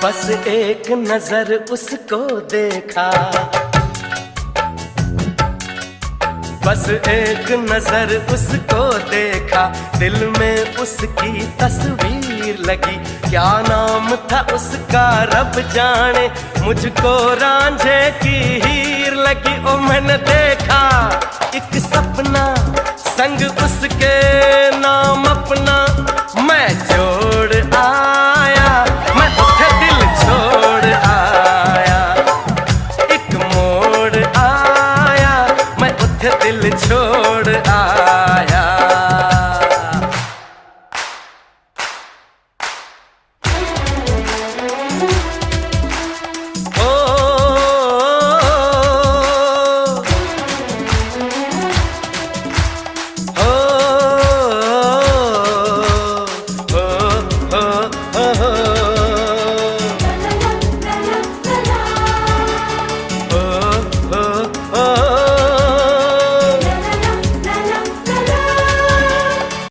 बस एक नजर उसको देखा, बस एक नजर उसको देखा, दिल में उसकी तस्वीर लगी। क्या नाम था उसका रब जाने, मुझको रांझे की हीर लगी। ओ मैंने देखा एक सपना, संग उसके नाम अपना मैं जोड़ आया, मैं उठे दिल छोड़ आया। एक मोड़ आया, मैं उठे दिल छोड़ आया। Oh